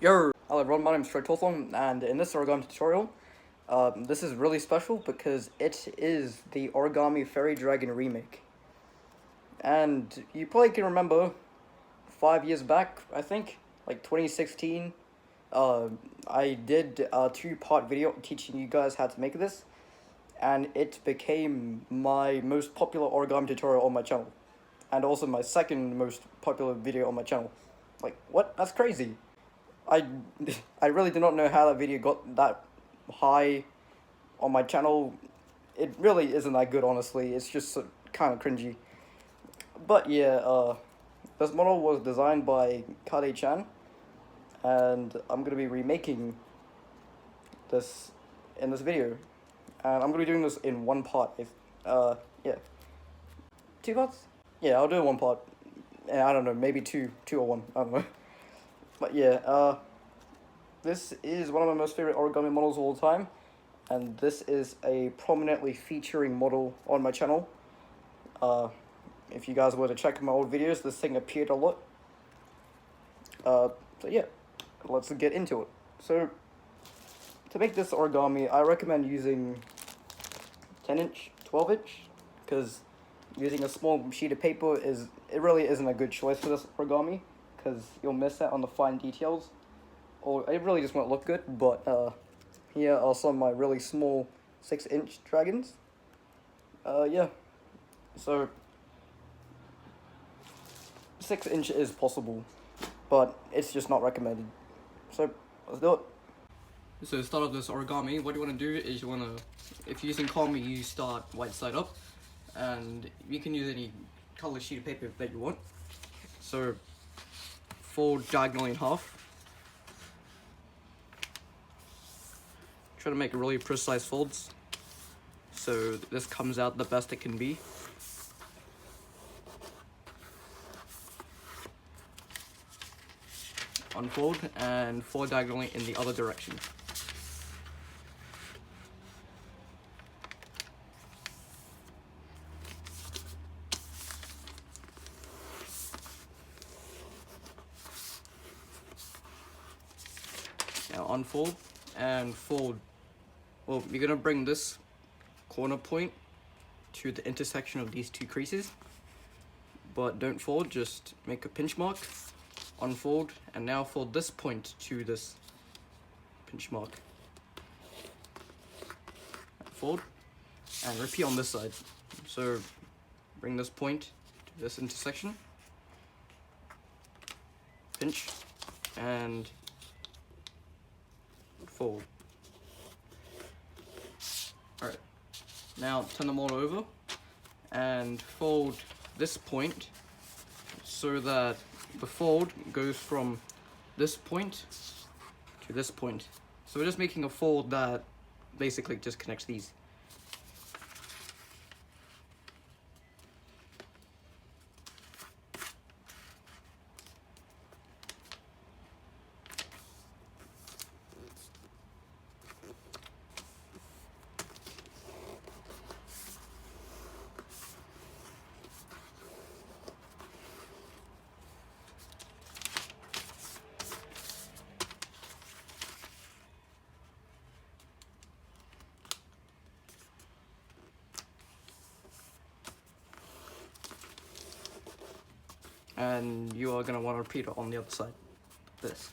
Yo, hello everyone, my name is Troy Torthong, and in this origami tutorial, this is really special because it is the Origami Fairy Dragon remake. And you probably can remember 5 years back, I think, like 2016, I did a two-part video teaching you guys how to make this, and it became my most popular origami tutorial on my channel, and also my second most popular video on my channel. Like, what? That's crazy. I, I really do not know how that video got that high on my channel. It really isn't that good, honestly. It's just kind of cringy. But yeah, this model was designed by Kade-chan, and I'm gonna be remaking this in this video, and I'm gonna be doing this in one part. Yeah, 2 parts. Yeah, I'll do it one part. Yeah, I don't know, maybe two or one. I don't know. But yeah, this is one of my most favorite origami models of all time, and this is a prominently featuring model on my channel. If you guys were to check my old videos, this thing appeared a lot. So yeah, let's get into it. So, to make this origami, I recommend using 10-inch, 12-inch, because using a small sheet of paper it really isn't a good choice for this origami, because you'll miss out on the fine details, or it really just won't look good. But here are some of my really small 6-inch dragons. Yeah, so 6-inch is possible, but it's just not recommended. So let's do it. So to start off this origami, what you want to do is if you're using Kami, you start white side up, and you can use any color sheet of paper that you want. So fold diagonally in half. Try to make really precise folds, so this comes out the best it can be. Unfold and fold diagonally in the other direction. Now unfold and fold. Well, you're gonna bring this corner point to the intersection of these two creases, but don't fold, just make a pinch mark, unfold, and now fold this point to this pinch mark. Fold, and repeat on this side. So bring this point to this intersection, pinch, and fold. Alright, now turn the model over and fold this point so that the fold goes from this point to this point. So we're just making a fold that basically just connects these. And you are going to want to repeat it on the other side, this.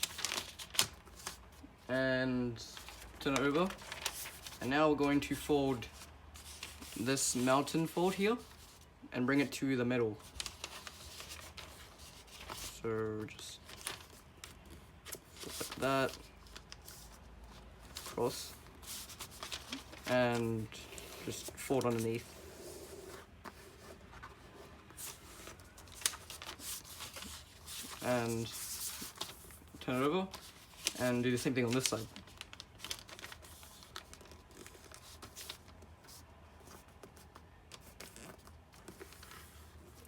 And turn it over. And now we're going to fold this mountain fold here and bring it to the middle. So just like that, cross, and just fold underneath. And turn it over and do the same thing on this side.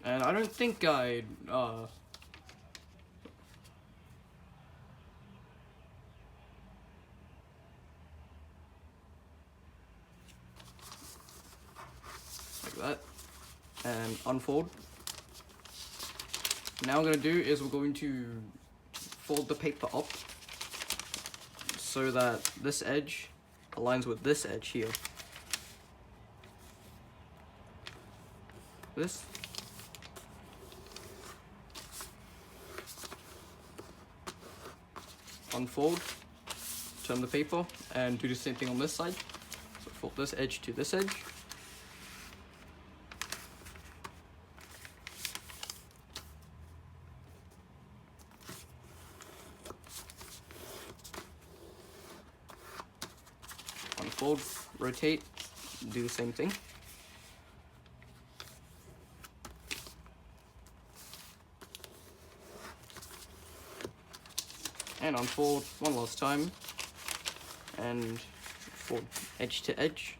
And I don't think I like that, and unfold. Now what I'm going to do is we're going to fold the paper up so that this edge aligns with this edge here. This. Unfold, turn the paper, and do the same thing on this side. So fold this edge to this edge. Unfold, rotate, do the same thing. And unfold one last time, and fold edge to edge.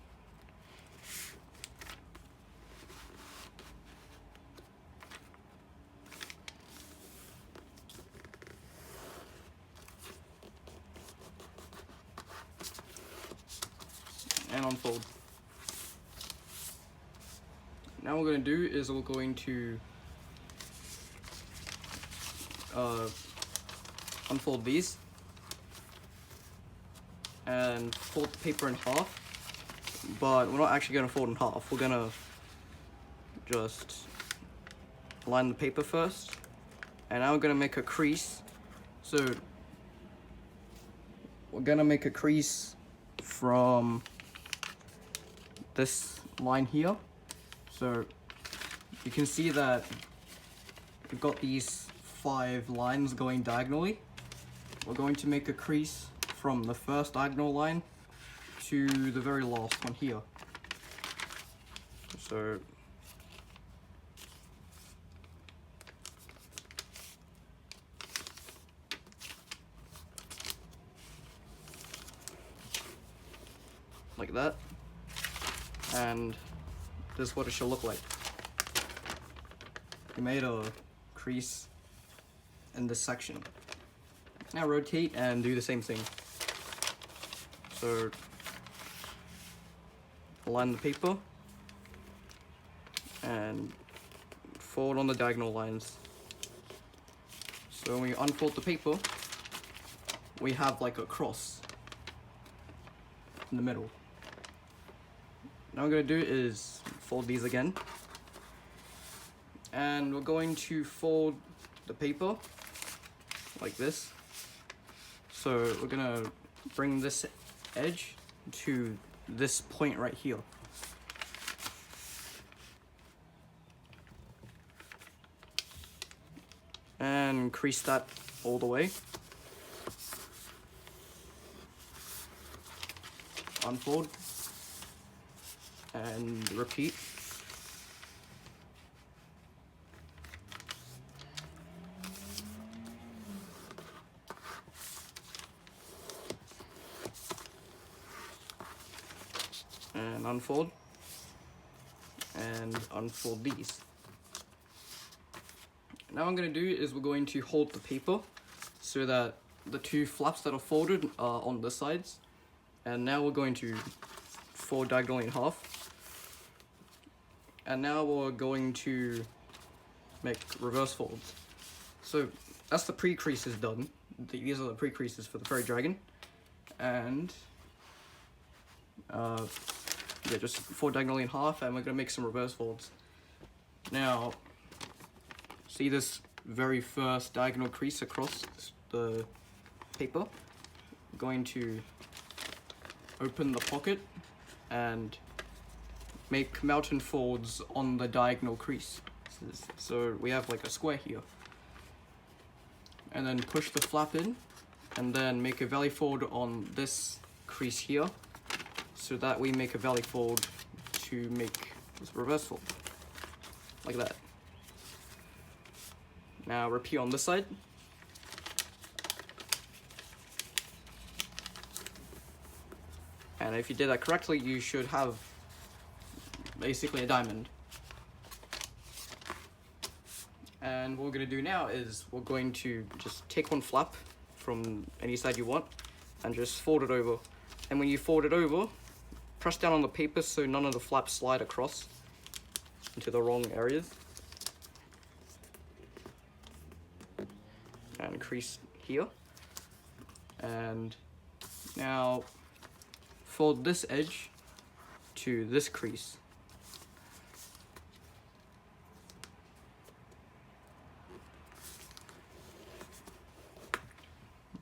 And unfold. Now what we're going to do is we're going to unfold these and fold the paper in half, but we're not actually going to fold in half. We're going to just line the paper first, and now we're going to make a crease. So we're going to make a crease from this line here. So you can see that we've got these 5 lines going diagonally. We're going to make a crease from the first diagonal line to the very last one here. So like that, and this is what it should look like. We made a crease in this section. Now rotate and do the same thing. So align the paper and fold on the diagonal lines. So when we unfold the paper, we have like a cross in the middle. Now what I'm going to do is fold these again, and we're going to fold the paper like this. So we're going to bring this edge to this point right here. And crease that all the way. Unfold. And repeat. And unfold. And unfold these. Now what I'm going to do is we're going to hold the paper so that the 2 flaps that are folded are on the sides. And now we're going to fold diagonally in half. And now we're going to make reverse folds. So that's the pre-creases done. These are the pre-creases for the fairy dragon. And yeah, just fold diagonally in half, and we're gonna make some reverse folds. Now, see this very first diagonal crease across the paper? I'm going to open the pocket and make mountain folds on the diagonal crease. So we have like a square here. And then push the flap in, and then make a valley fold on this crease here, so that we make a valley fold to make this reverse fold, like that. Now repeat on this side. And if you did that correctly, you should have basically a diamond. And what we're going to do now is we're going to just take one flap from any side you want and just fold it over. And when you fold it over, press down on the paper so none of the flaps slide across into the wrong areas. And crease here. And Now fold this edge to this crease.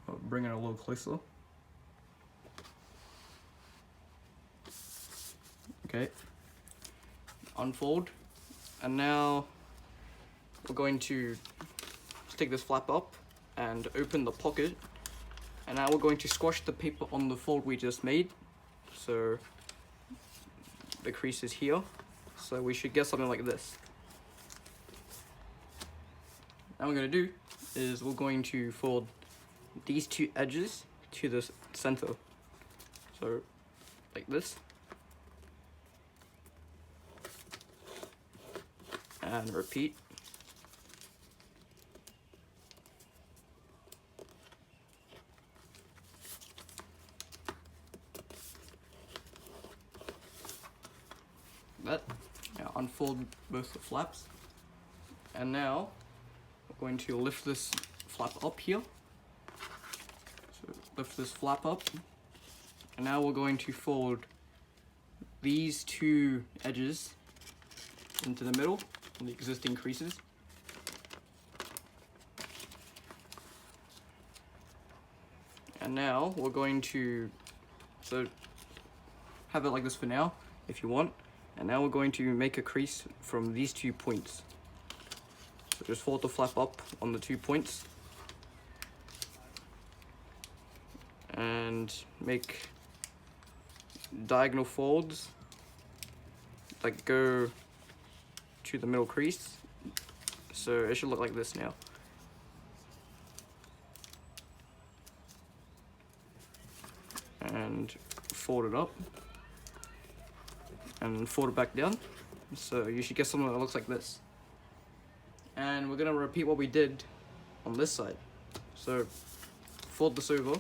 I'll bring it a little closer. Okay, unfold, and now we're going to take this flap up and open the pocket, and now we're going to squash the paper on the fold we just made, so the crease is here, so we should get something like this. Now what we're going to do is we're going to fold these two edges to the center, so like this, and repeat. That. Now unfold both the flaps, and now we're going to lift this flap up here. So lift this flap up, and now we're going to fold these two edges into the middle on the existing creases. And now we're going to have it like this for now if you want. And now we're going to make a crease from these 2 points. So just fold the flap up on the 2 points and make diagonal folds that go to the middle crease. So it should look like this now. And fold it up and fold it back down, so you should get something that looks like this. And we're gonna repeat what we did on this side. So fold this over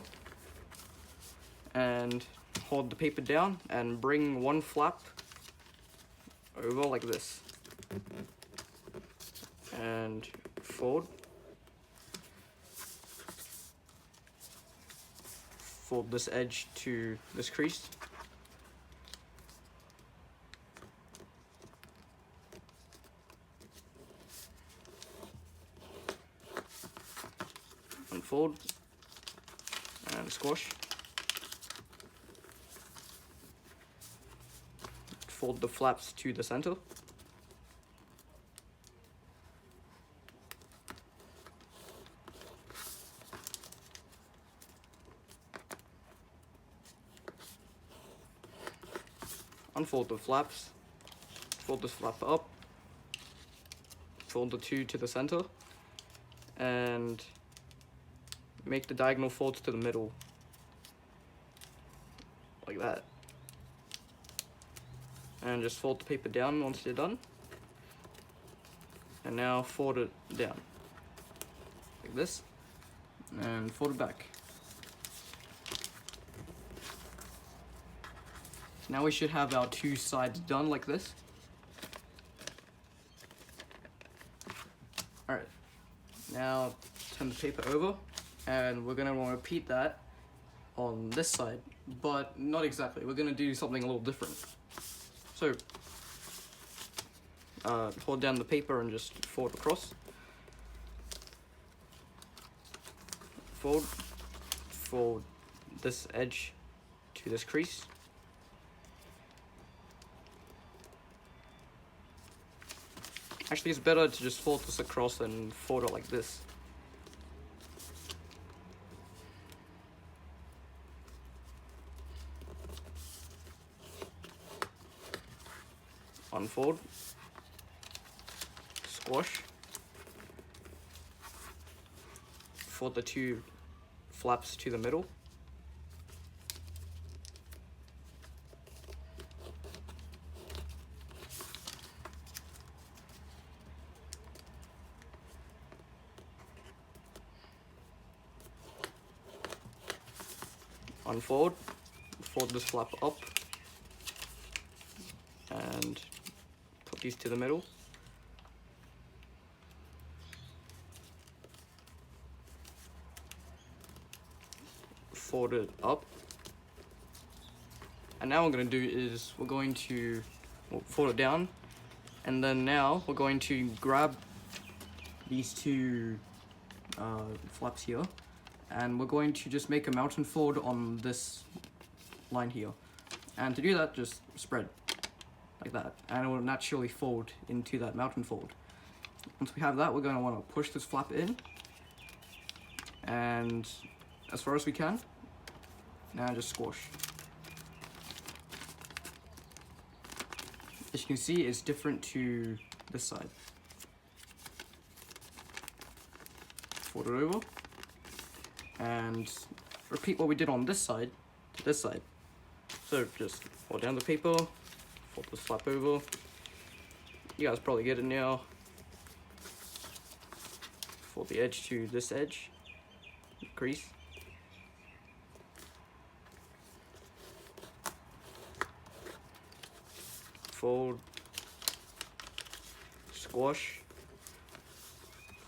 and hold the paper down and bring one flap over like this, and fold this edge to this crease, unfold and squash, fold the flaps to the center, unfold the flaps, fold this flap up, fold the two to the center, and make the diagonal folds to the middle, like that. And just fold the paper down once you're done. And now fold it down, like this, and fold it back. Now we should have our 2 sides done like this. Alright, now turn the paper over, and we're gonna want to repeat that on this side, but not exactly. We're gonna do something a little different. So, hold down the paper and just fold across. Fold this edge to this crease. Actually, it's better to just fold this across and fold it like this. Unfold, squash, fold the 2 flaps to the middle, unfold, fold this flap up, and put these to the middle. Fold it up And now what we're going to do is we're going to fold it down, and then now we're going to grab these two flaps here, and we're going to just make a mountain fold on this line here. And to do that, just spread like that, and it will naturally fold into that mountain fold. Once we have that, we're going to want to push this flap in, and as far as we can, now just squash. As you can see, it's different to this side. Fold it over, and repeat what we did on this side to this side. So just fold down the paper, fold the flap over. You guys probably get it now. Fold the edge to this edge, crease. Fold, squash,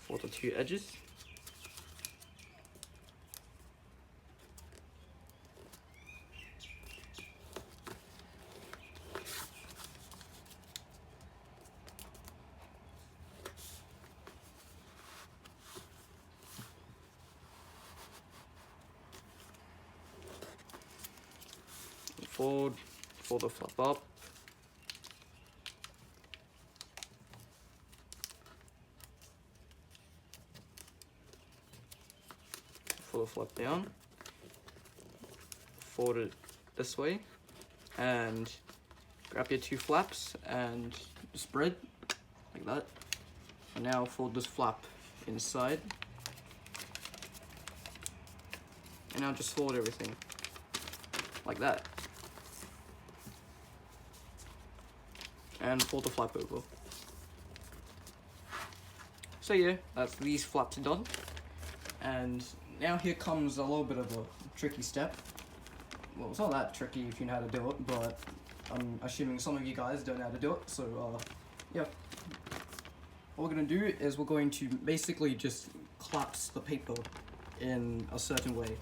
fold the two edges. Fold the flap up. Fold the flap down. Fold it this way, and grab your two flaps and spread like that. And now fold this flap inside, and now just fold everything like that, and fold the flap over. So yeah, that's these flaps are done. And now here comes a little bit of a tricky step. Well, it's not that tricky if you know how to do it, but I'm assuming some of you guys don't know how to do it, so yeah. What we're going to do is we're going to basically just collapse the paper in a certain way.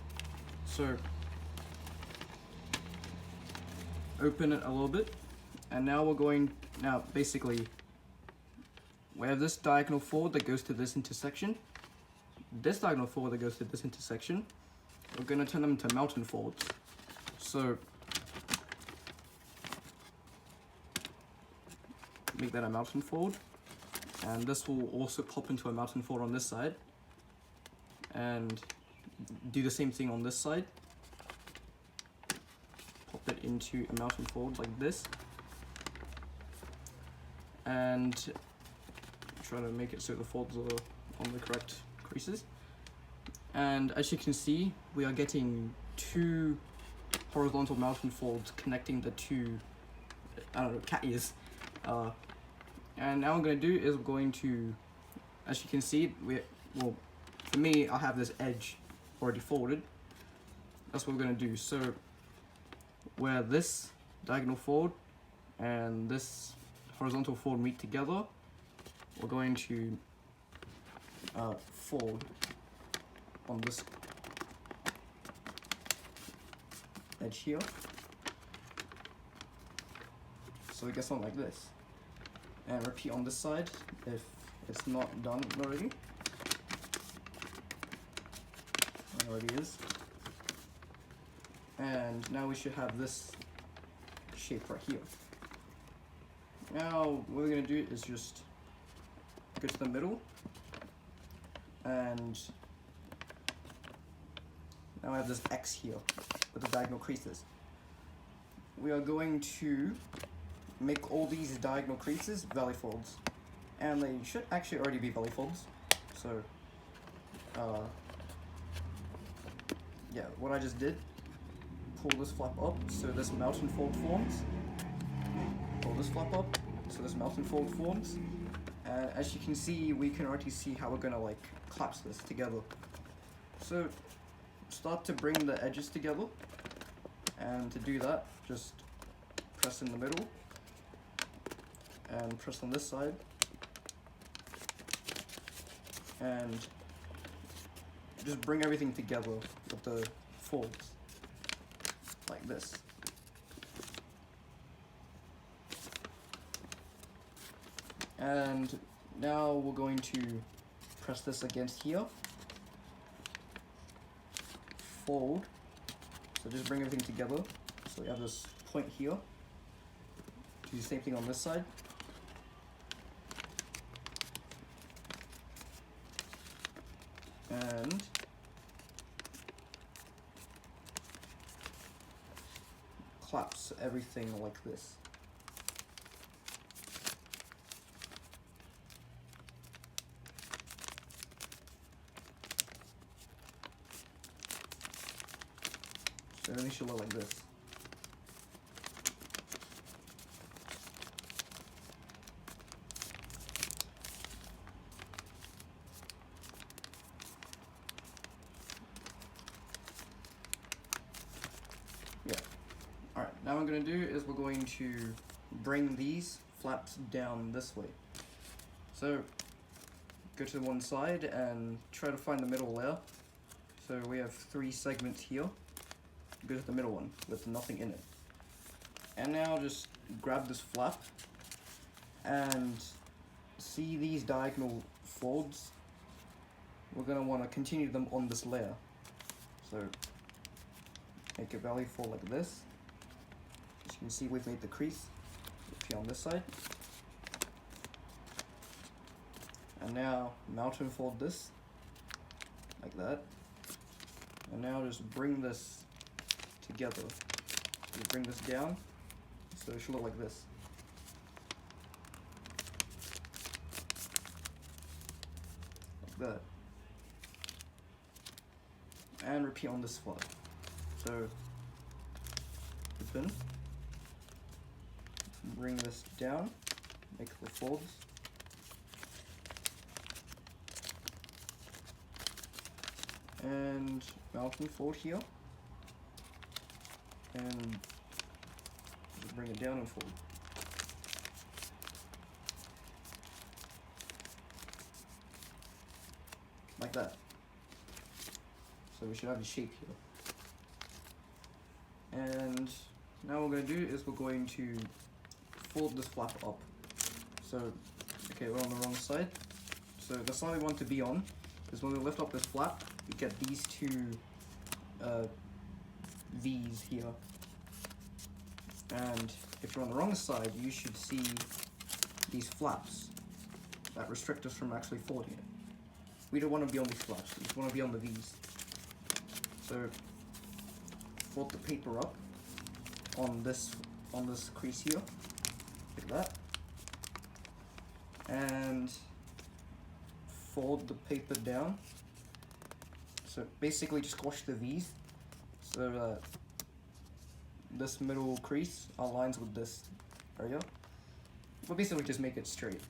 So open it a little bit, and now we're going, basically we have this diagonal fold that goes to this intersection, this diagonal fold that goes to this intersection. We're going to turn them into mountain folds. So make that a mountain fold, and this will also pop into a mountain fold on this side, and do the same thing on this side. Pop it into a mountain fold like this, and try to make it so the folds are on the correct creases. And as you can see, we are getting two horizontal mountain folds connecting the two, cat ears. And now what I'm going to do is we're going to, as you can see, well, for me, I have this edge already folded. That's what we're going to do. So where this diagonal fold and this horizontal fold meet together, we're going to fold on this edge here. So it gets something like this. And repeat on this side if it's not done already. It already is. And now we should have this shape right here. Now what we're going to do is just go to the middle, and now I have this X here with the diagonal creases. We are going to make all these diagonal creases valley folds, and they should actually already be valley folds. So yeah, what I just did, pull this flap up so this mountain fold forms, pull this flap up so this mountain fold forms, and as you can see, we can already see how we're gonna like collapse this together. So start to bring the edges together, and to do that, just press in the middle and press on this side, and just bring everything together with the folds like this. And now we're going to press this against here, fold, so just bring everything together. So we have this point here, do the same thing on this side. And collapse everything like this. So everything should look like this. Yeah. Alright, now what we're going to do is we're going to bring these flaps down this way. So go to one side and try to find the middle layer. So we have 3 segments here. Go to the middle one with nothing in it. And now just grab this flap and see these diagonal folds. We're going to want to continue them on this layer. So make a valley fold like this. As you can see, we've made the crease here on this side. And now mountain fold this like that. And now just bring this together. So bring this down, so it should look like this. Like that. And repeat on this flap. So open, bring this down, make the folds. And mountain fold here. And just bring it down and fold. Like that. So we should have a shape here. And now what we're going to do is we're going to fold this flap up. So, okay, we're on the wrong side. So the side we want to be on is when we lift up this flap, we get these 2 V's here. And if you're on the wrong side, you should see these flaps that restrict us from actually folding it. We don't want to be on these flaps, we just want to be on the V's. So fold the paper up on this crease here, like that. And fold the paper down. So basically just squash the V's so that this middle crease aligns with this area. But basically just make it straight.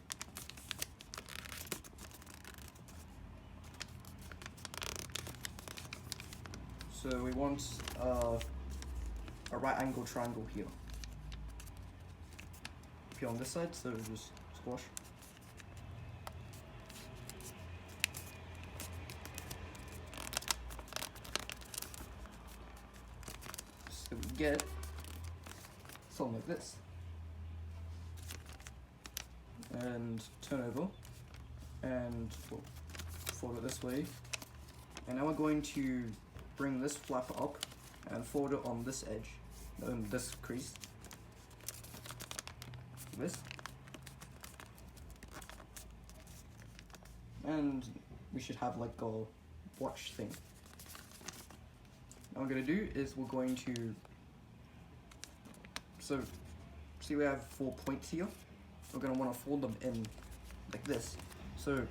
So we want a right angle triangle here. Here on this side, so just squash. So we get something like this. And turn over and fold it this way. And now we're going to bring this flap up and fold it on this edge, this crease. This. And we should have like a watch thing. Now what we're going to do is we're going to, so see we have 4 points here. We're going to want to fold them in like this. So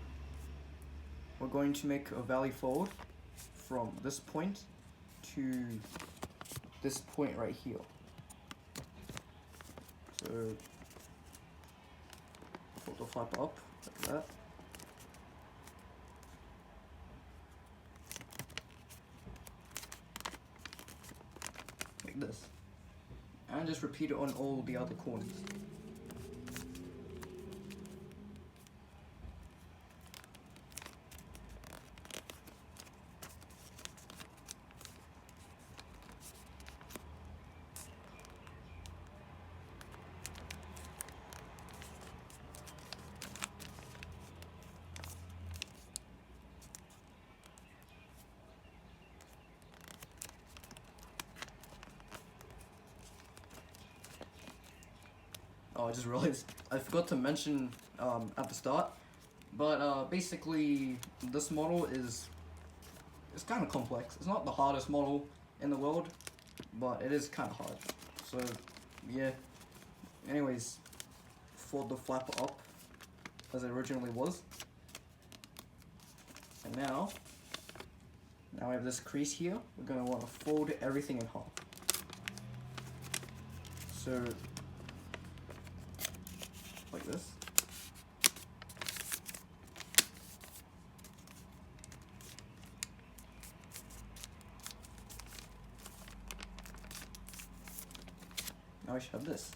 we're going to make a valley fold from this point to this point right here. So fold the flap up like that. Like this. And just repeat it on all the other corners. Oh, I just realized I forgot to mention at the start, but basically this model is it's kind of complex. It's not the hardest model in the world, but it is kind of hard. So yeah. Anyways, fold the flap up as it originally was, and now we have this crease here. We're gonna want to fold everything in half. So like this. Now we should have this.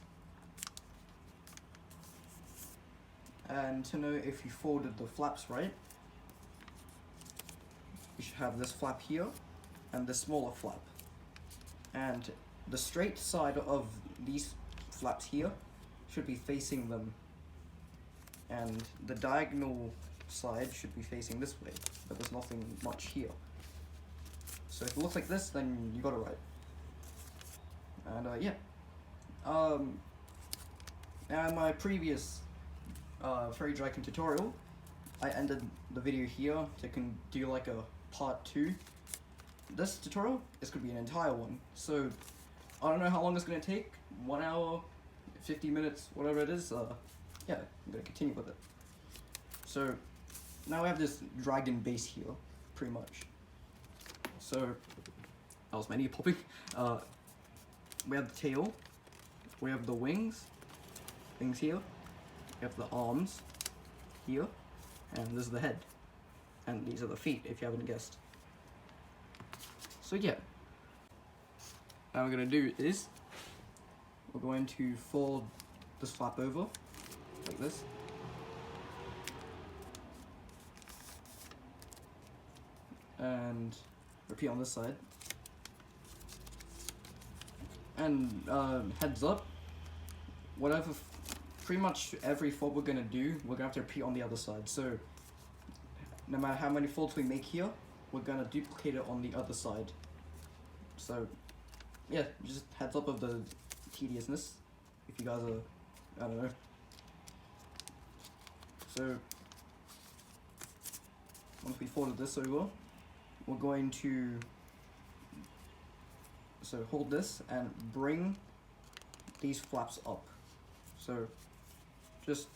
And to know if you folded the flaps right, you should have this flap here and the smaller flap. And the straight side of these flaps here should be facing them, and the diagonal side should be facing this way, but there's nothing much here. So if it looks like this, then you got it right. And yeah. Now in my previous Fairy Dragon tutorial, I ended the video here to do like a part 2. This tutorial is going to be an entire one, so I don't know how long it's going to take, 1 hour, 50 minutes, whatever it is. Yeah, I'm going to continue with it. So now we have this dragon base here, pretty much. So that was my knee popping. We have the tail, we have the wings here, we have the arms here, and this is the head, and these are the feet, if you haven't guessed. So yeah, now what we're going to do is we're going to fold this flap over like this, and repeat on this side. And heads up, pretty much every fold we're gonna do, we're gonna have to repeat on the other side. So no matter how many folds we make here, we're gonna duplicate it on the other side. So yeah, just heads up of the tediousness, if you guys are, I don't know. So once we folded this over, we're going to hold this and bring these flaps up. So just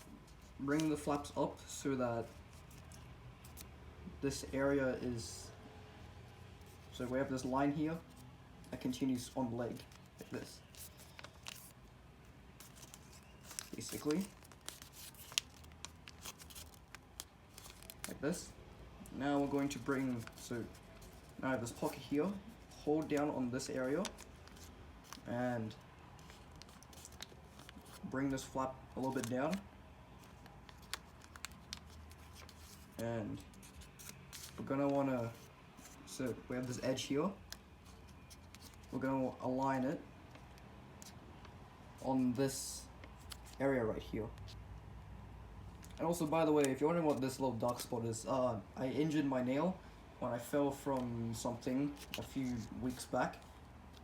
bring the flaps up so that this area is, so we have this line here that continues on the leg, like this. Basically. Like this. Now we're going to bring, so now I have this pocket here, hold down on this area, and bring this flap a little bit down, and we're gonna wanna, so we have this edge here, we're gonna align it on this area right here. And also, by the way, if you're wondering what this little dark spot is, I injured my nail when I fell from something a few weeks back,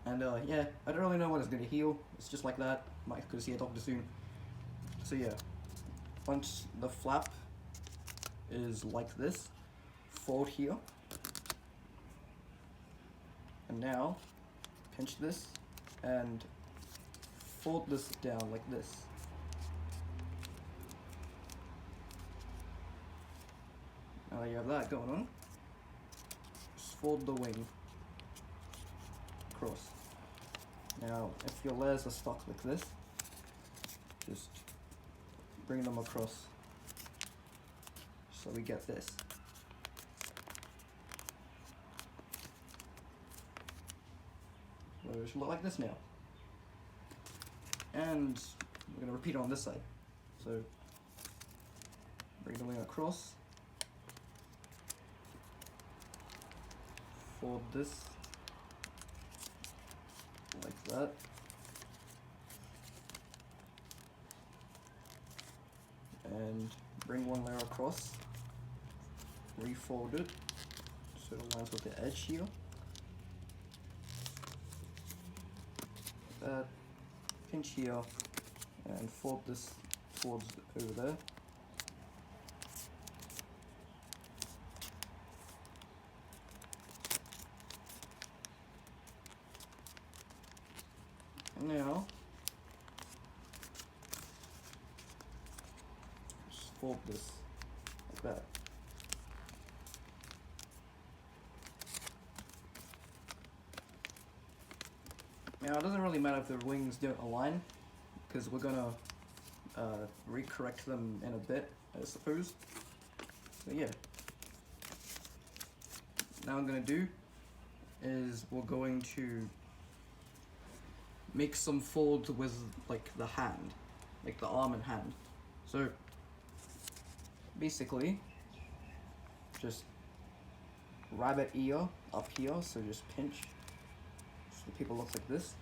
and yeah, I don't really know when it's gonna heal. It's just like that. Might go see a doctor soon. So yeah, once the flap is like this, fold here, and now pinch this and fold this down like this. Now that you have that going on, just fold the wing across. Now, if your layers are stuck like this, just bring them across so we get this. So it should look like this now. And we're going to repeat on this side. So bring the wing across, fold this like that, and bring one layer across, refold it so it aligns with the edge here, like that, pinch here, and fold this towards over there. And now just fold this like that. Now it doesn't really matter if the wings don't align, because we're gonna recorrect them in a bit, I suppose. So yeah. Now what I'm gonna do is we're going to make some folds with like the hand, like the arm and hand. So basically, just rabbit ear up here, so just pinch. So the paper looks like this.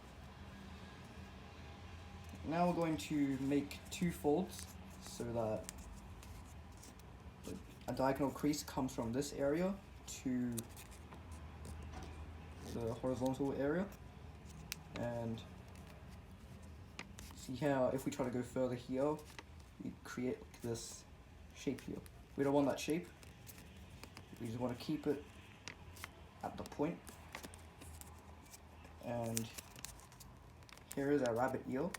Now we're going to make two folds so that a diagonal crease comes from this area to the horizontal area. And see how if we try to go further here, we create this shape here. We don't want that shape. We just want to keep it at the point. And here is our rabbit ear,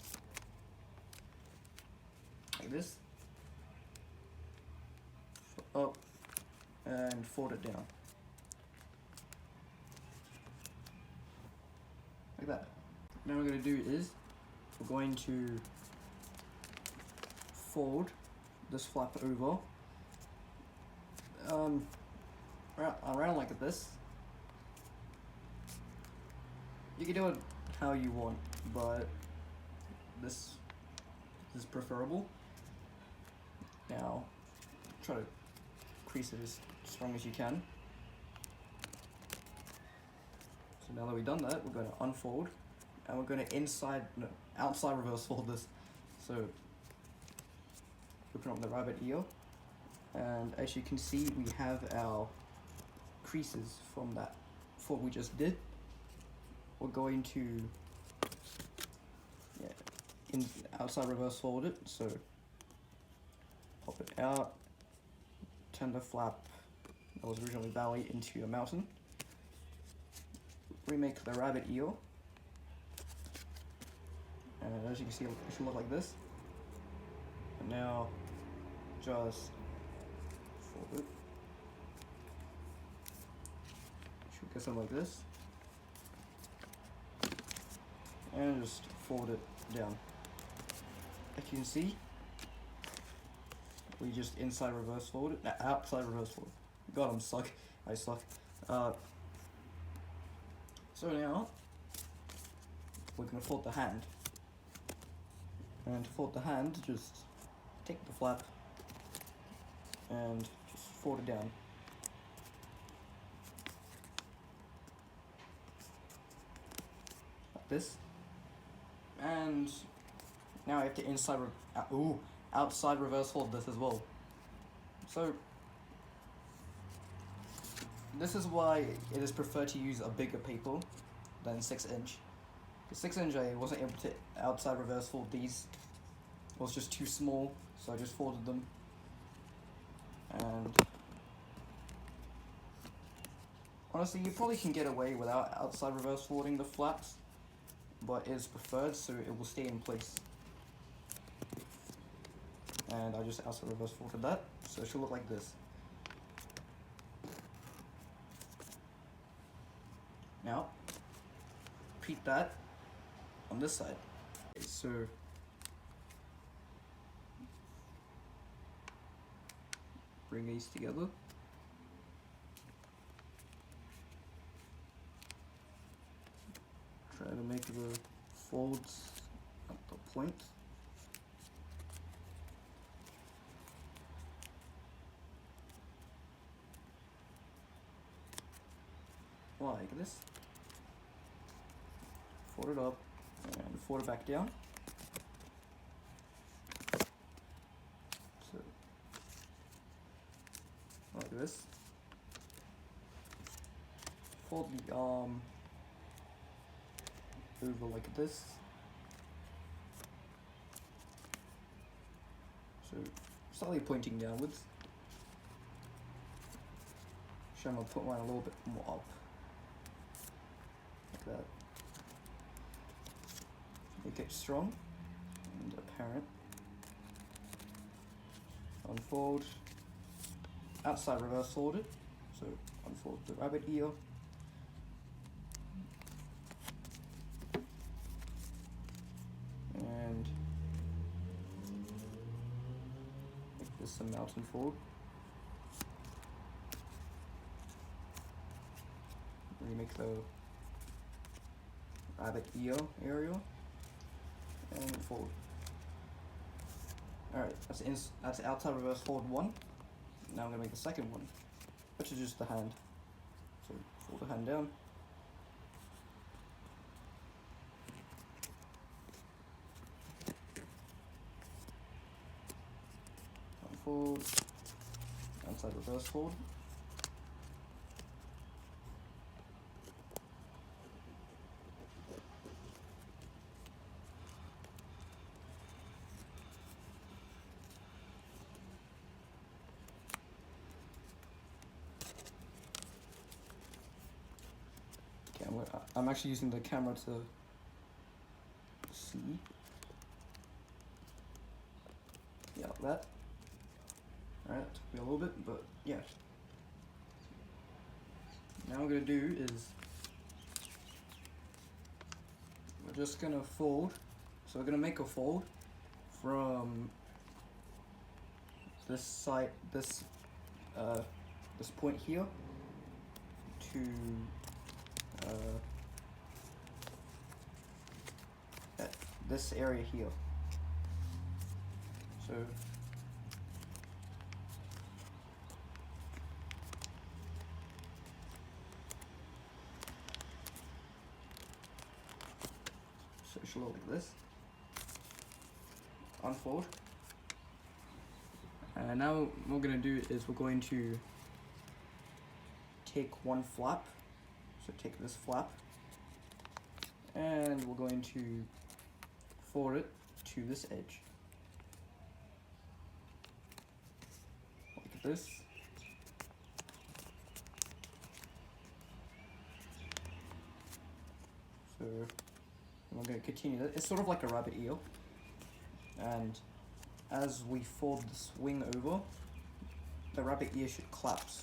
like this, up and fold it down, like that. Now what we're going to do is we're going to fold this flap over around like this. You can do it how you want, but this is preferable. Now, try to crease it as strong as you can. So now that we've done that, we're going to unfold, and we're going to outside reverse fold this. So, open up the rabbit ear, and as you can see, we have our creases from that fold we just did. We're going to outside reverse fold it, so pop it out, turn the flap that was originally valley into a mountain, remake the rabbit ear, and as you can see it should look like this. And now just fold it, should get something like this, and just fold it down. As you can see, we just inside reverse fold it, outside reverse fold. God, I suck. So now we're gonna fold the hand, and to fold the hand, just take the flap and just fold it down. Like this. And now I have to outside reverse fold this as well. So this is why it is preferred to use a bigger paper than 6-inch. The 6-inch I wasn't able to outside reverse fold these. It was just too small, so I just folded them. And honestly, you probably can get away without outside reverse folding the flaps, but it is preferred so it will stay in place. And I just outside reverse folded that, so it should look like this. Now, repeat that on this side. Okay, so bring these together. Try to make the folds at the point. Like this. Fold it up and fold it back down. So, like this. Fold the arm over like this. So slightly pointing downwards. Actually, I'm gonna put mine a little bit more up, like that. Make it strong and apparent. Unfold. Outside reverse fold it. So unfold the rabbit ear. And make this a mountain fold. Remake the rabbit ear area and fold. Alright, that's outside reverse fold 1. Now I'm gonna make the second one, which is just the hand. So fold the hand down. Unfold. Outside reverse fold. I'm actually using the camera to see. Yeah, like that. Alright, that took me a little bit, but yeah. Now what we're gonna do is we're just gonna fold. So we're gonna make a fold from this side, this point here to this area here. So it should look like this. Unfold. And now what we're going to do is we're going to take one flap. So take this flap and we're going to fold it to this edge. Like this. So we're going to continue that. It's sort of like a rabbit eel. And as we fold this wing over, the rabbit ear should collapse.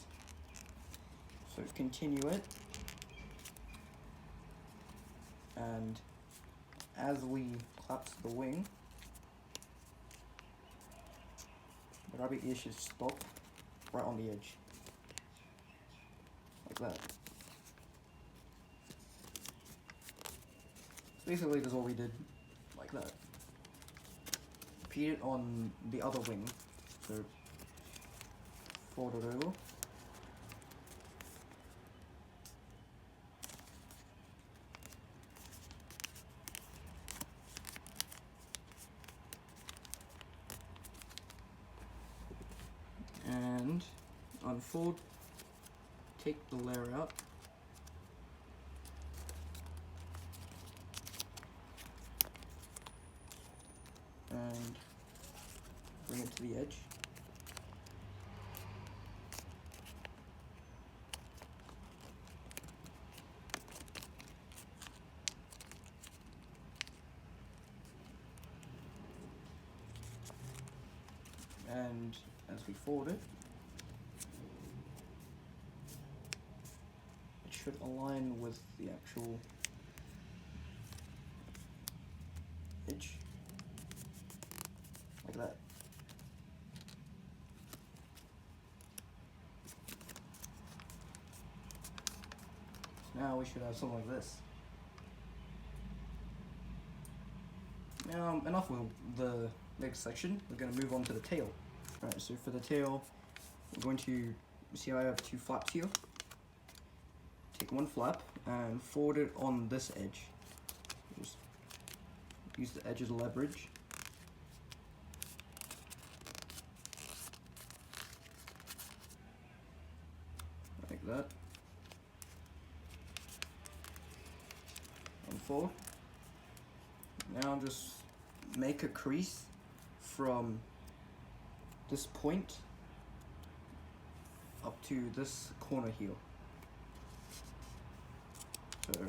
So continue it. And as we collapse the wing, the rabbit ear should stop right on the edge. Like that. So basically that's all we did. Like that. Repeat it on the other wing. So fold it over. And unfold, take the layer out. And bring it to the edge. And as we fold it, it should align with the actual edge, like that. So now we should have something like this. Now, enough with the next section, we're going to move on to the tail. Alright, so for the tail, we're going to, see how I have two flaps here? Take one flap and fold it on this edge. Just use the edge as leverage. Like that. Unfold. Now just make a crease from this point up to this corner here. So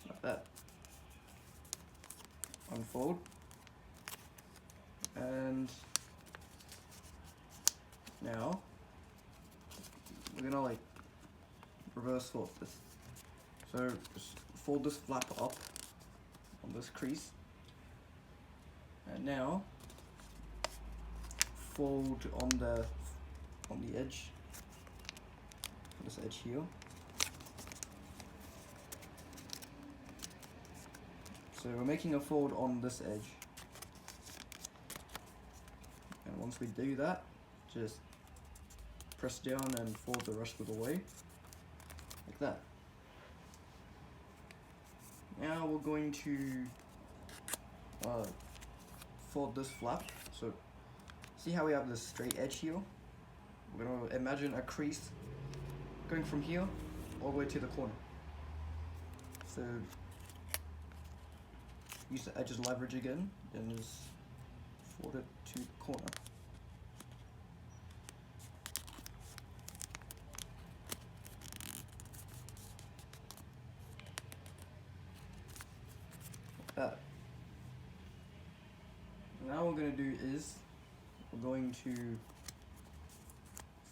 like that. Unfold, and now we're gonna like reverse fold this. So just fold this flap up on this crease, and now fold on the edge, this edge here. So we're making a fold on this edge, and once we do that, just press down and fold the rest of the way, like that. Now we're going to fold this flap. So see how we have this straight edge here? We're going to imagine a crease going from here all the way to the corner. So use the edge's leverage again, and just fold it to the corner. Like that. Now what we're going to do is we're going to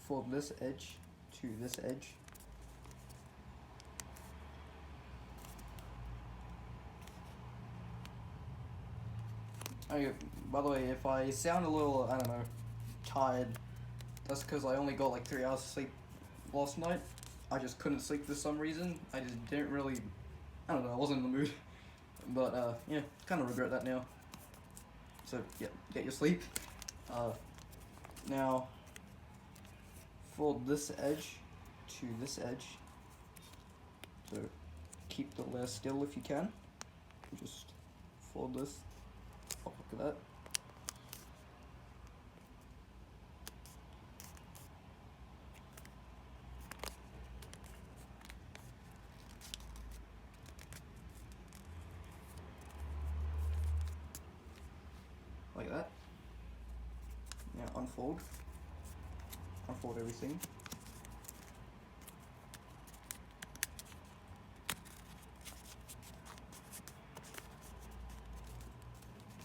fold this edge to this edge. Okay, by the way, if I sound a little, I don't know, tired, that's because I only got like 3 hours of sleep last night. I just couldn't sleep for some reason. I just didn't really, I don't know, I wasn't in the mood. But yeah, kind of regret that now. So yeah, get your sleep. Now, fold this edge to this edge. So keep the layer still if you can. Just fold this. Oh, look at that. Like that. Now unfold. Unfold everything.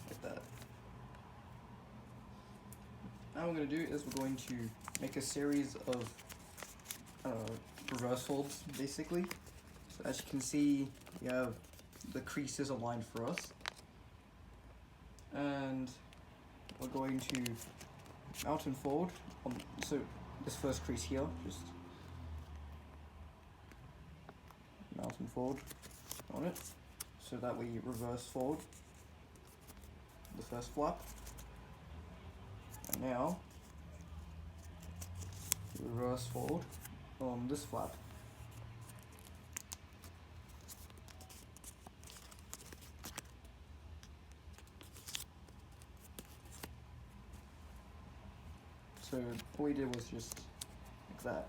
Like that. Now what we're going to do is we're going to make a series of reverse folds, basically. So as you can see, we have the creases aligned for us. And we're going to mount and fold on, so this first crease here, just mount and fold on it, so that we reverse fold the first flap. And now reverse fold on this flap. So all we did was just like that,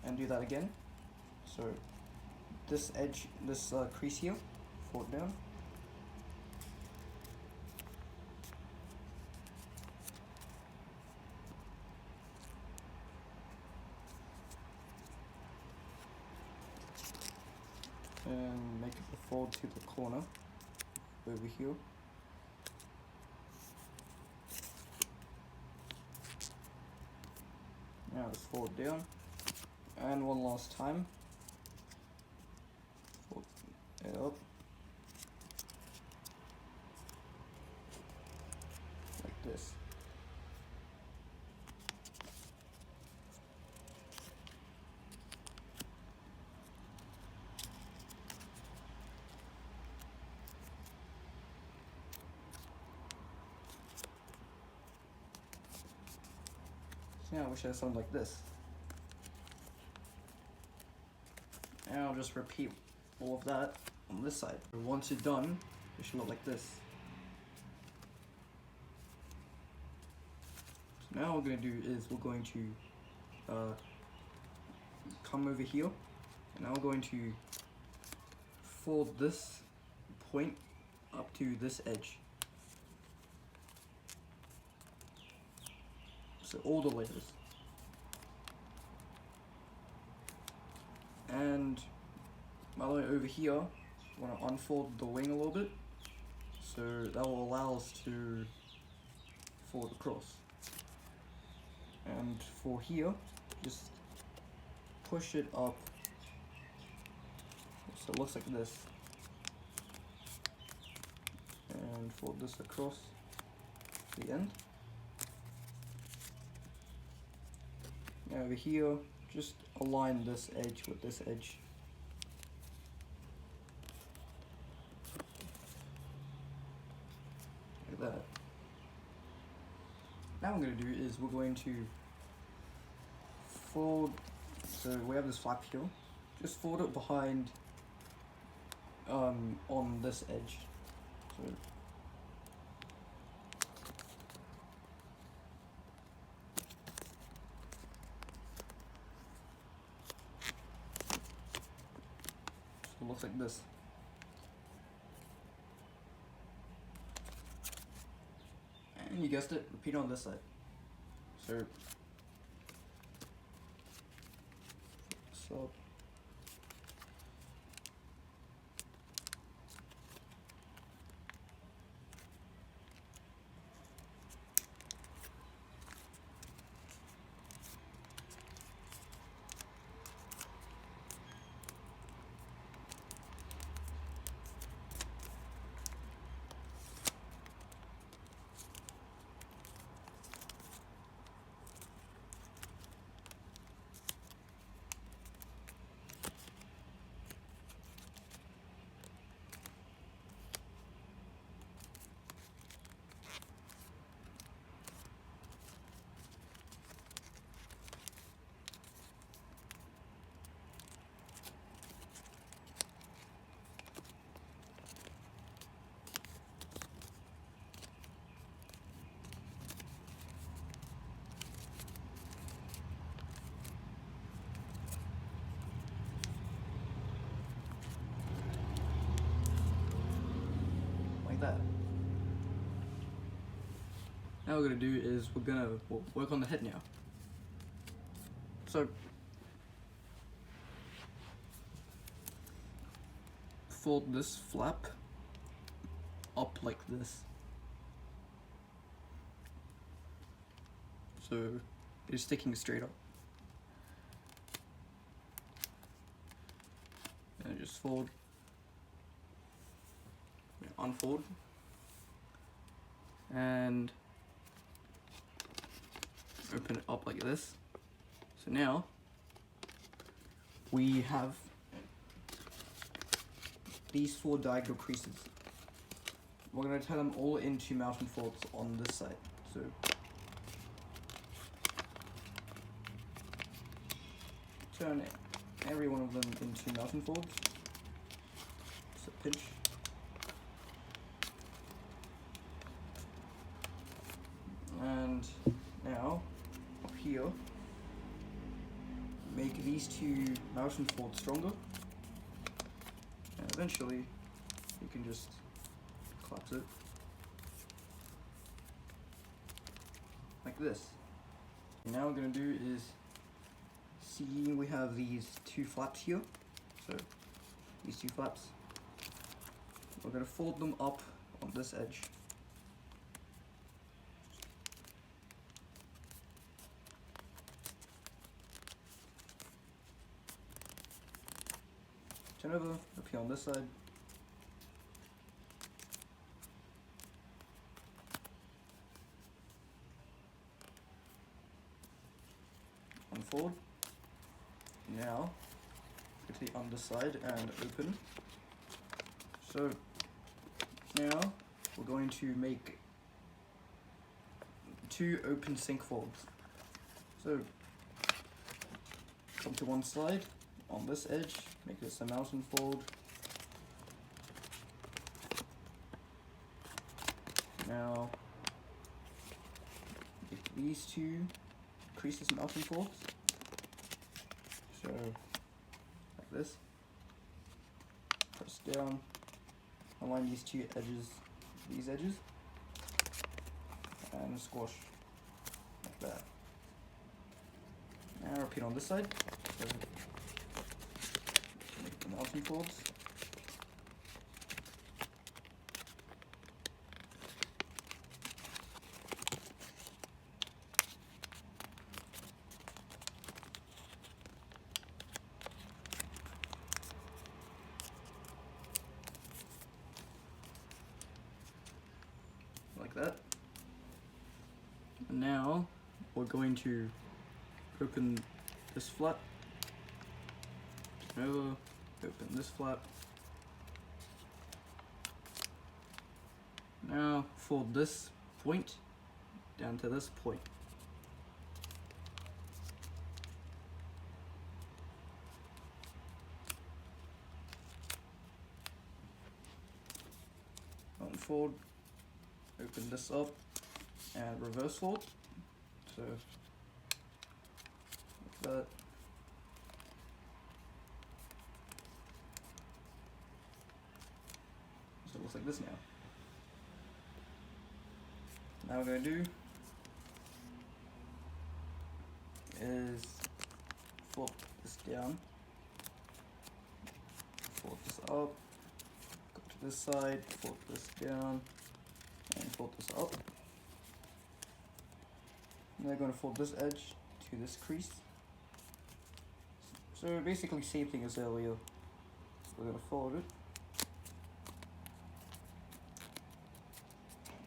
and do that again. So this edge, this crease here, fold down. And make a fold to the corner over here. Now let's fold down, and one last time, fold it up, like this. Yeah, I wish I sounded like this. And I'll just repeat all of that on this side. Once you're done, It should look like this. So now what we're going to do is we're going to come over here, and now we're going to fold this point up to this edge. So all the layers. And by the way, over here, I want to unfold the wing a little bit, so that will allow us to fold across. And for here, just push it up so it looks like this, and fold this across the end. Now over here, just align this edge with this edge. Like that. Now what we're going to do is we're going to fold, so we have this flap here, just fold it behind on this edge. So it looks like this. And you guessed it, repeat on this side. So like that. Now what we're going to do is we're going to work on the head now. So fold this flap up like this. So it's sticking straight up. And just fold, unfold, and open it up like this. So now we have these 4 diagonal creases. We're going to turn them all into mountain folds on this side. So turn every one of them into mountain folds. So pinch. And now up here, make these 2 mountain folds stronger. And eventually you can just collapse it like this. And now what we're going to do is, see, we have these 2 flaps here, so these 2 flaps, we're going to fold them up on this edge. Turn over, up here on this side. Unfold. Now, go to the underside and open. So, now we're going to make 2 open sink folds. So, come to one side, on this edge, make this a mountain fold. Now, get these two creases mounting folds. So, like this. Press down, align these two edges, these edges, and squash like that. Now repeat on this side. So, make the mounting folds. Like that. And now we're going to open this flap, turn over, open this flap. Now fold this point down to this point. Unfold, open this up, and reverse fold. So, like that. So it looks like this now. Now what we're going to do is fold this down, fold this up, go to this side, fold this down, and fold this up. Now we're going to fold this edge to this crease. So basically same thing as earlier. We're going to fold it.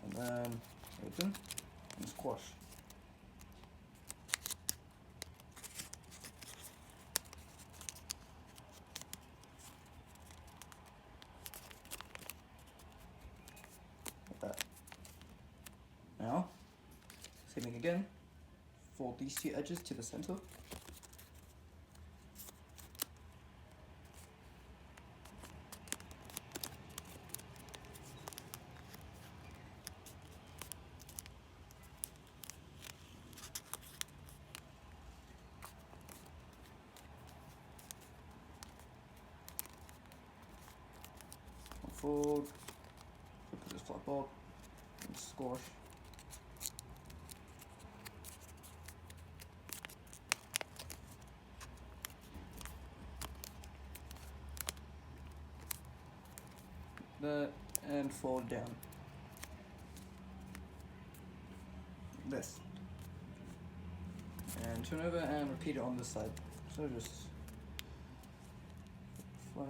And then open and squash. Like that. Now, same thing again. Fold these two edges to the center. Fold, put this flap up, and squash. That, and fold down. Like this. And turn over and repeat it on this side. So just flap.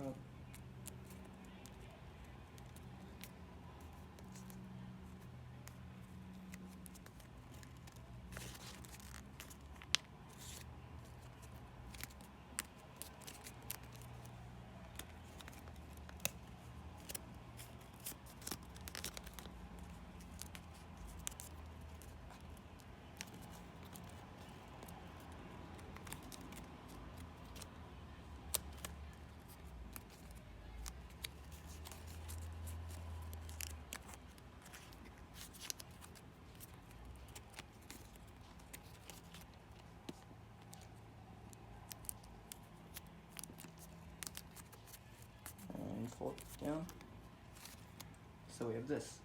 And fold down. So we have this.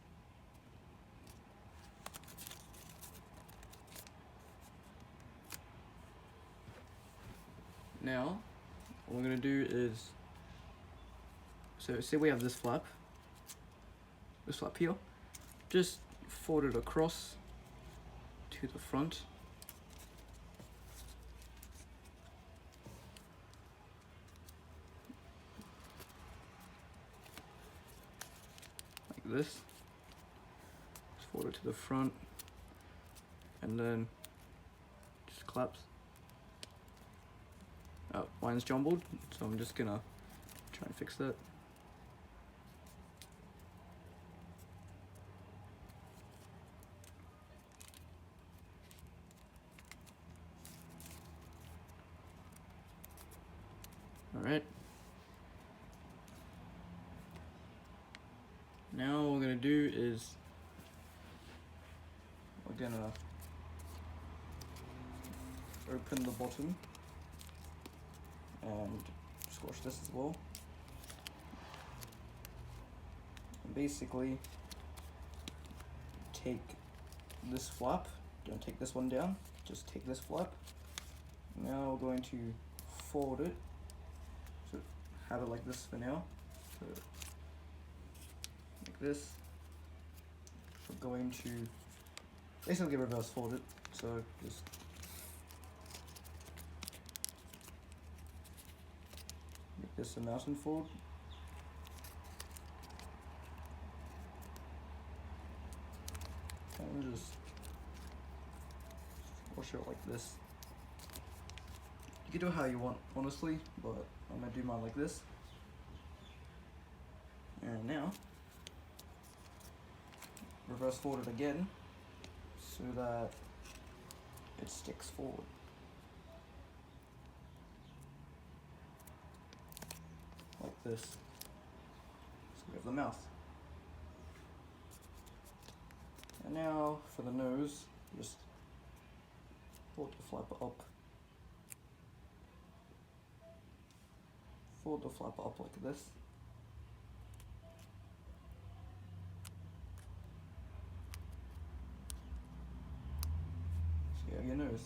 Now, what we're going to do is, so say we have this flap here, just fold it across to the front. Like this. Just fold it to the front, and then just collapse. Mine's jumbled, so I'm just gonna try and fix that. Alright. Now what we're gonna do is we're gonna open the bottom and squash this as well. And basically take this flap, don't take this one down, just take this flap. Now we're going to fold it, so have it like this for now, so like this. We're going to basically reverse fold it, so just make this a mountain fold. And just wash it like this. You can do it how you want, honestly, but I'm gonna do mine like this. And now, reverse fold it again, so that it sticks forward. Like this. So we have the mouth. And now, for the nose, just fold the flap up. Fold the flap up like this. So you have your nose.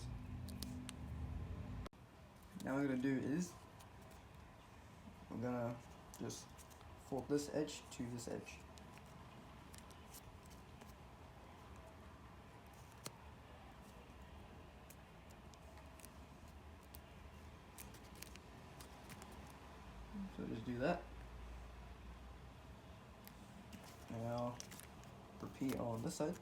Now what we're going to do is, we're going to just fold this edge to this edge. So just do that. Now repeat on this side.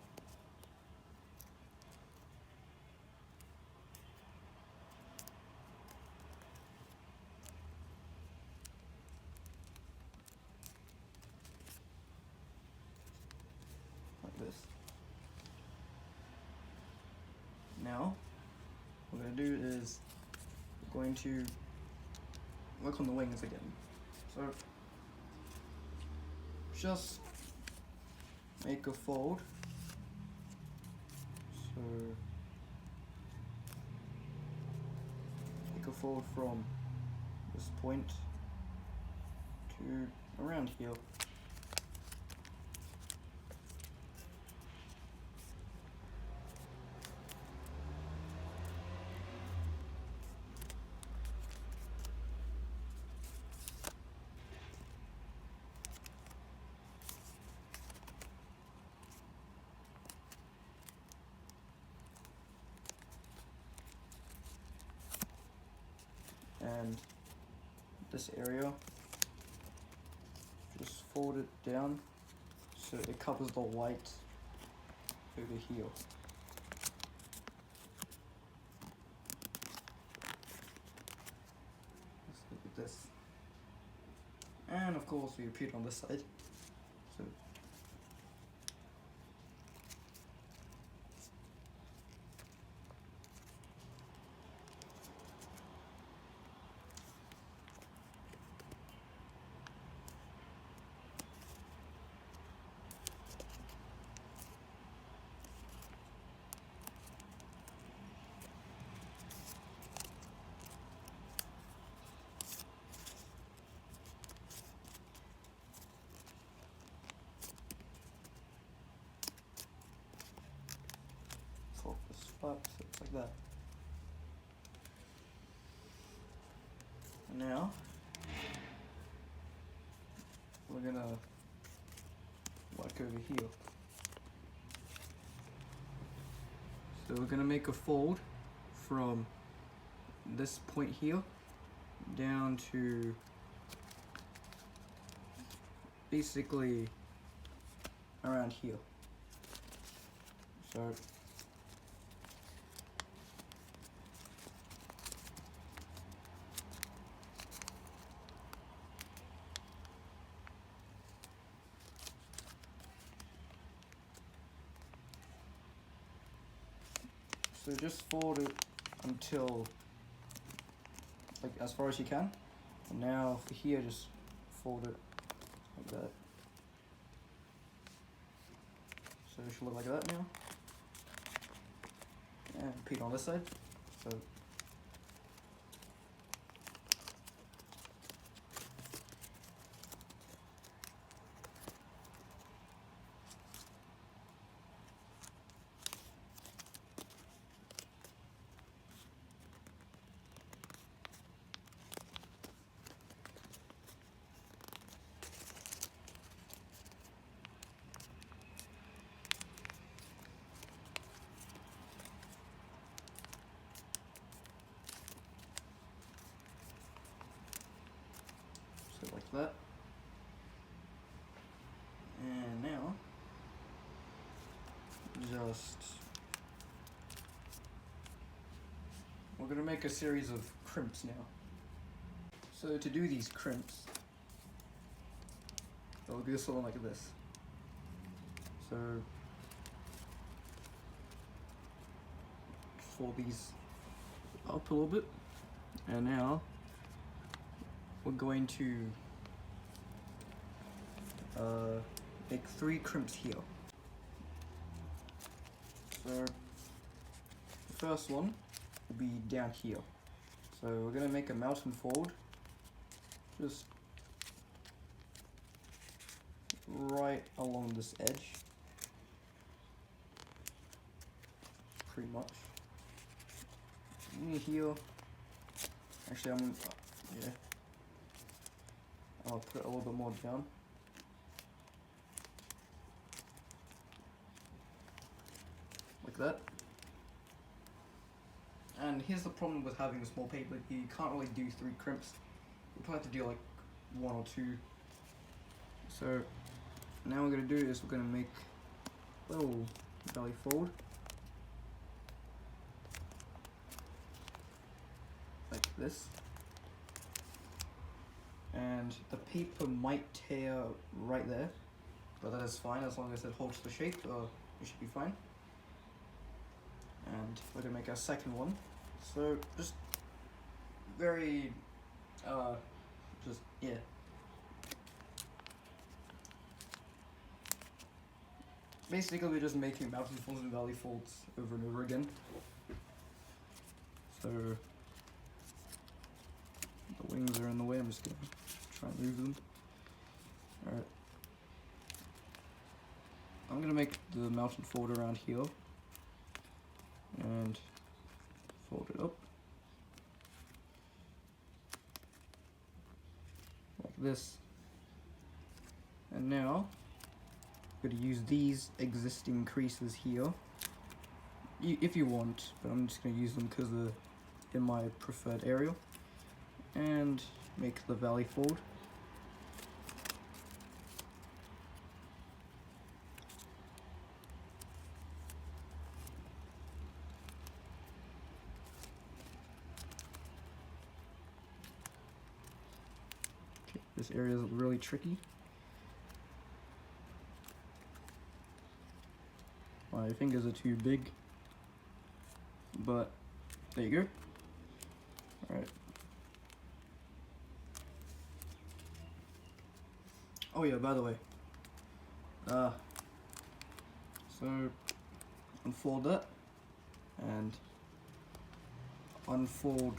Like this. Now what we're going to do is we're going to work on the wings again. So just make a fold. So make a fold from this point to around here. And this area, just fold it down so it covers the white over here. Let's look at this. And of course we repeat on this side. So focus up, so it's like that. Now we're gonna work over here. So we're gonna make a fold from this point here down to basically around here. So just fold it until, like, as far as you can. And now for here, just fold it like that. So it should look like that now. And repeat on this side. So like that. And now, we're gonna make a series of crimps now. So to do these crimps, it'll do something like this. So fold these up a little bit, and now we're going to make 3 crimps here. So the first one will be down here. So we're going to make a mountain fold just right along this edge, pretty much. Here, actually I'll put it a little bit more down. Like that. And here's the problem with having a small paper, you can't really do 3 crimps. You probably have to do like 1 or 2. So now what we're going to do is we're going to make a little belly fold. Like this. And the paper might tear right there, but that is fine as long as it holds the shape, it should be fine. And we're gonna make our second one. So just very, yeah. Basically we're just making mountain folds and valley folds over and over again. So the wings are in the way, I'm just gonna try and move them. Alright. I'm gonna make the mountain fold around here and fold it up like this. And now I'm going to use these existing creases here, if you want, but I'm just going to use them because they're in my preferred area, and make the valley fold. Okay, this area is really tricky. My fingers are too big, but there you go. Alright. Oh yeah, by the way, so unfold that and unfold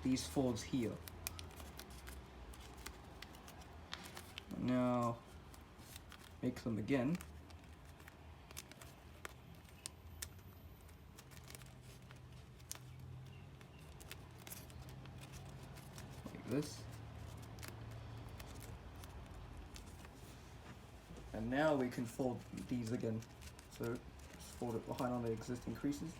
these folds here. And now make them again. This. And now we can fold these again. So just fold it behind on the existing creases.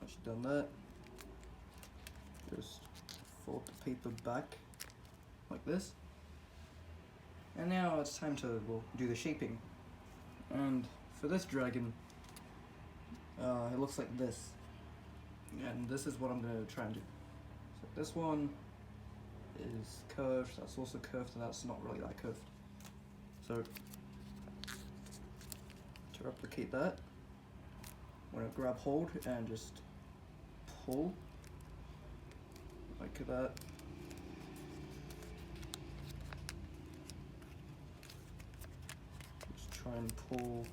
Once you've done that, just fold the paper back like this. And now it's time to, well, do the shaping. And for this dragon, it looks like this. And this is what I'm going to try and do. So this one is curved, that's also curved, and that's not really that curved. So to replicate that, want to grab hold and just pull like that. Just try and pull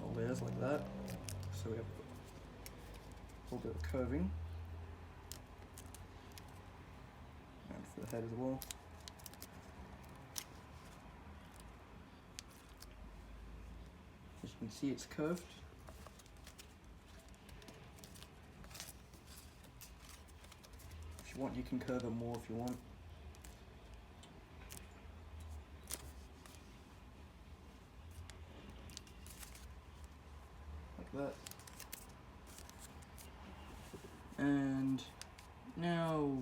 all layers like that. So we have a little bit of curving. And for the head as well. As you can see, it's curved. If you want, you can curve it more if you want. Like that. And now,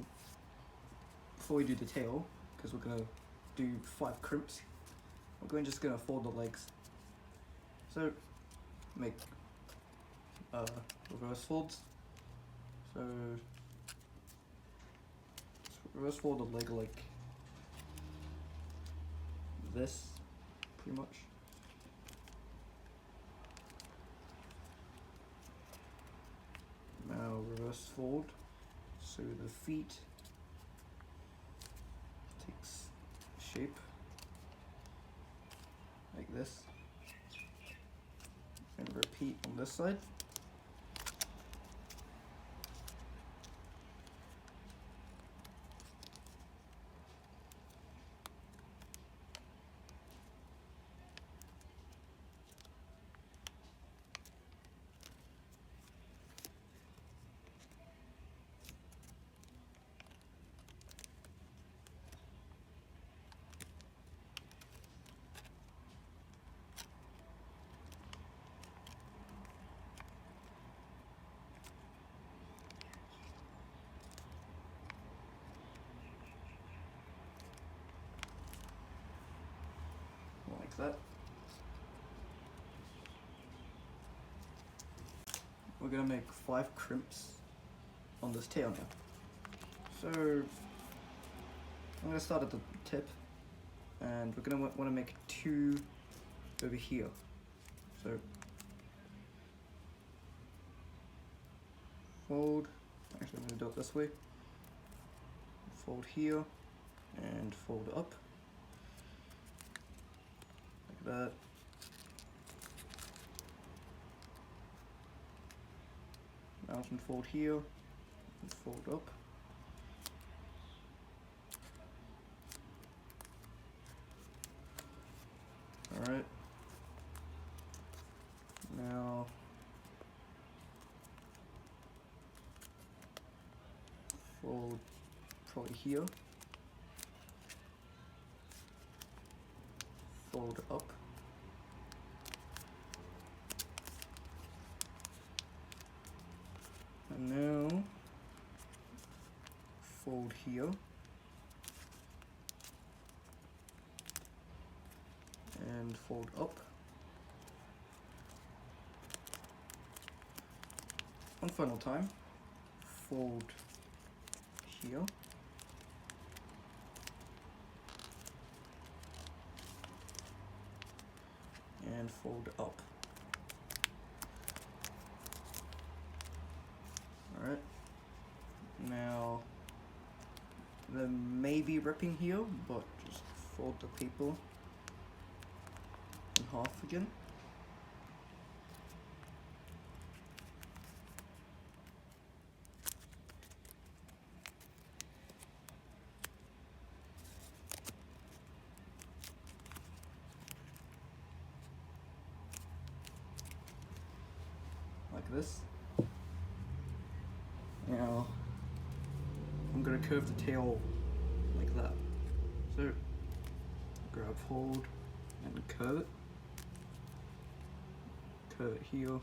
before we do the tail, because we're gonna do 5 crimps, we're just gonna fold the legs. So make reverse folds. So just reverse fold the leg like this, pretty much. Now reverse fold, so the feet takes shape like this, and repeat on this side. Like that. We're gonna make 5 crimps on this tail now. So I'm gonna start at the tip, and we're gonna want to make 2 over here. So fold. Actually, I'm gonna do it this way. Fold here and fold up like that. Mountain fold here and fold up. Alright. Now fold probably here. Fold up. And now fold here and fold up. One final time, fold here and fold up. Alright, now there may be ripping here, but just fold the paper in half again. Like this. Now I'm gonna curve the tail like that. So grab hold and curve it. Curve it here.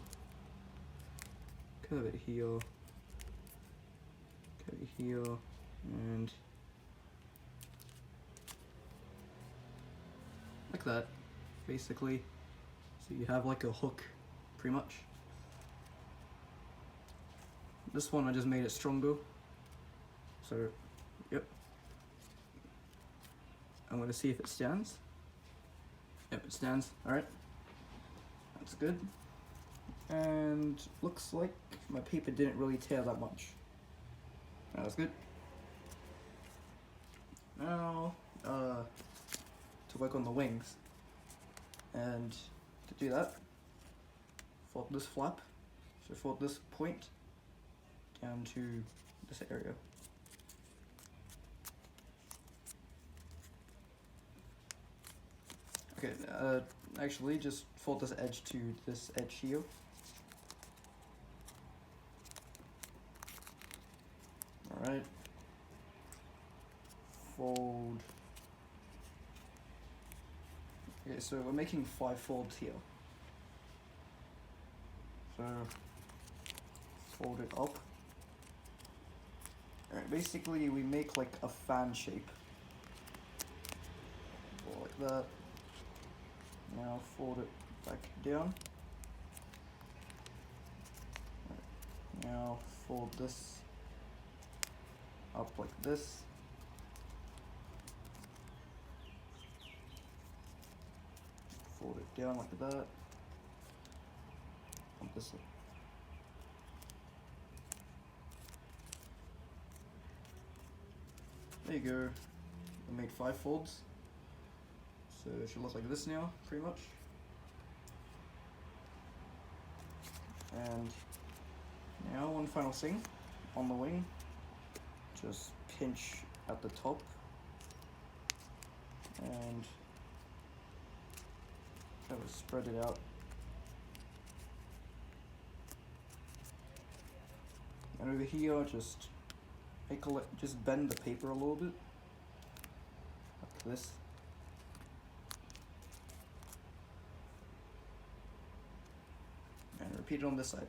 Curve it here. Curve it here, and like that, basically. So you have like a hook, pretty much. This one I just made it stronger. So, yep. I'm gonna see if it stands. Yep, it stands. Alright. That's good. And looks like my paper didn't really tear that much. That's good. Now, to work on the wings. And to do that, fold this flap, so fold this point down to this area. Okay, actually just fold this edge to this edge here. Alright. Fold. Okay, so we're making 5 folds here. So fold it up. Alright, basically we make like a fan shape. Fold like that. Now fold it back down. Right. Now fold this up like this. Fold it down like that. On this side. There you go. I made 5 folds. So it should look like this now, pretty much. And now one final thing on the wing. Just pinch at the top and kind of spread it out. And over here, just just bend the paper a little bit, like this. And repeat it on this side.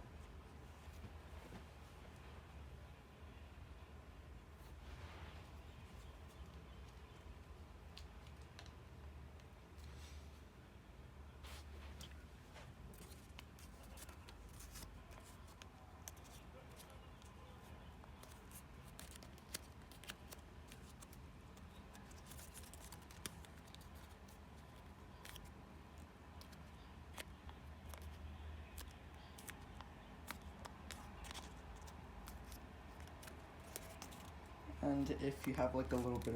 And if you have like a little bit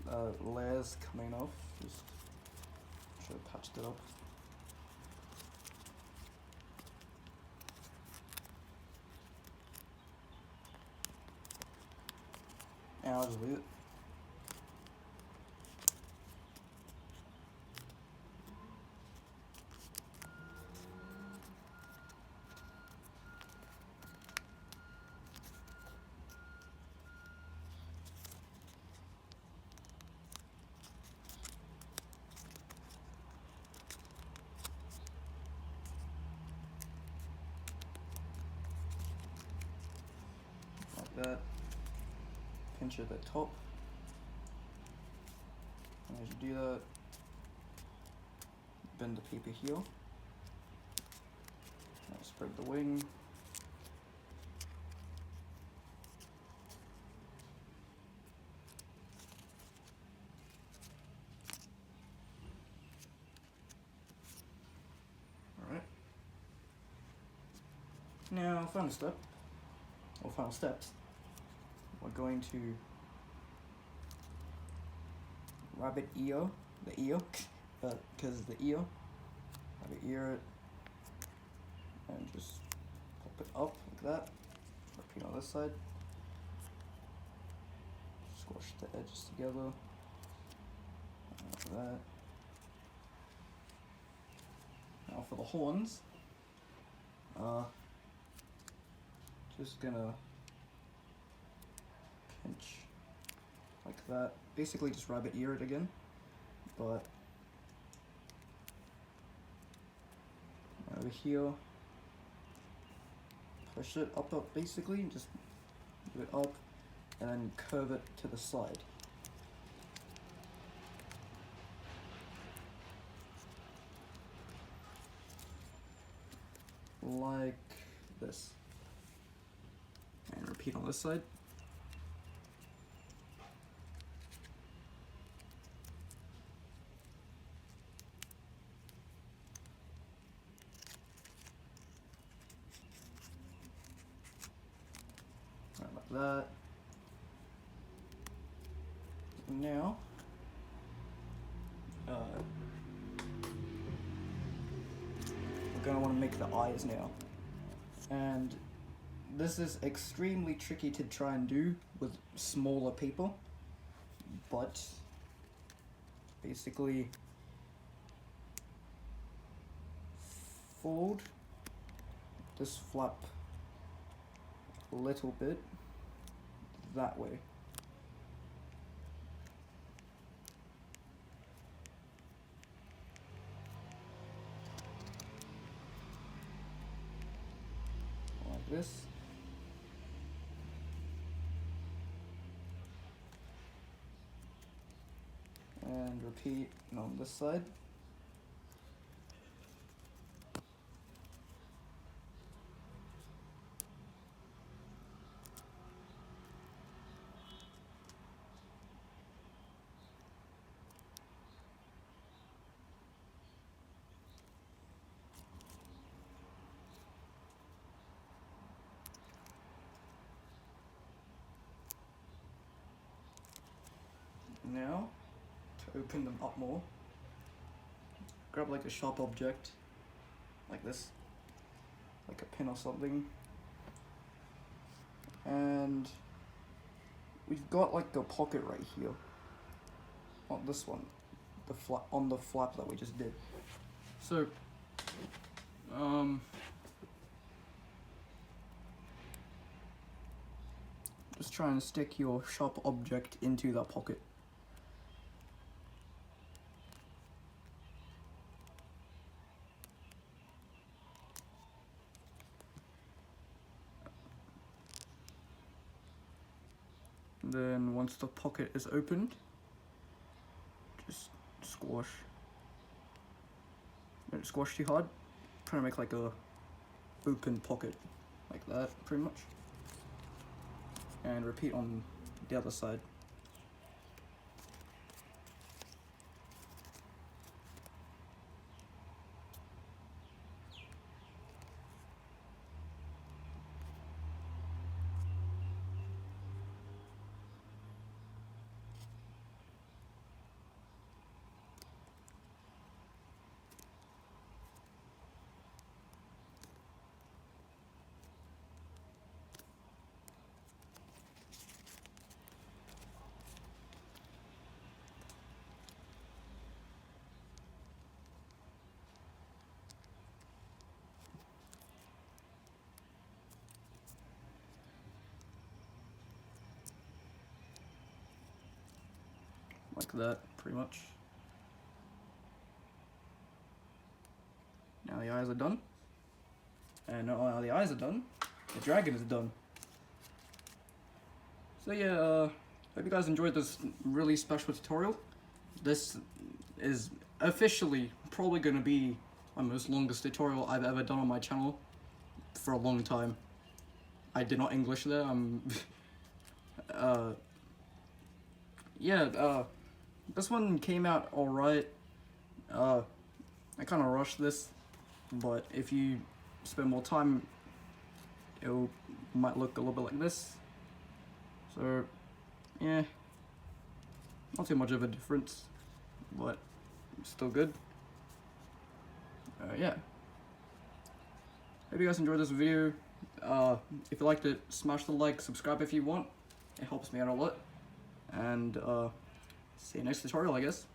of layers coming off, just should have patched it up. And I'll just leave it. That, pinch at the top, and as you do that, bend the paper here, now spread the wing, alright, now final step, or final steps. We're going to rabbit ear, the ear, because the ear, rabbit ear it, and just pop it up like that. Repeat on this side. Squash the edges together, like that. Now for the horns, just gonna pinch like that. Basically just rabbit ear it again, but over here, push it up basically, just move it up and then curve it to the side. Like this. And repeat on this side. that. Now, we're gonna want to make the eyes now. And this is extremely tricky to try and do with smaller people, but basically fold this flap a little bit that way. Like this. And repeat on this side. Now, to open them up more, grab like a sharp object, like this, like a pin or something, and we've got like the pocket right here, not this one, the flap on the flap that we just did. So, just try and stick your sharp object into that pocket. Then once the pocket is opened, just squash. Don't squash too hard. Try to make like a open pocket, like that, pretty much. And repeat on the other side. Like that, pretty much. Now the eyes are done. And now the eyes are done, the dragon is done. So yeah, hope you guys enjoyed this really special tutorial. This is officially probably going to be my most longest tutorial I've ever done on my channel for a long time. I did not English there, this one came out alright. I kind of rushed this, but if you spend more time, it might look a little bit like this. So, yeah, not too much of a difference, but still good. Yeah. Hope you guys enjoyed this video. If you liked it, smash the like, subscribe if you want. It helps me out a lot. And see you next tutorial, I guess.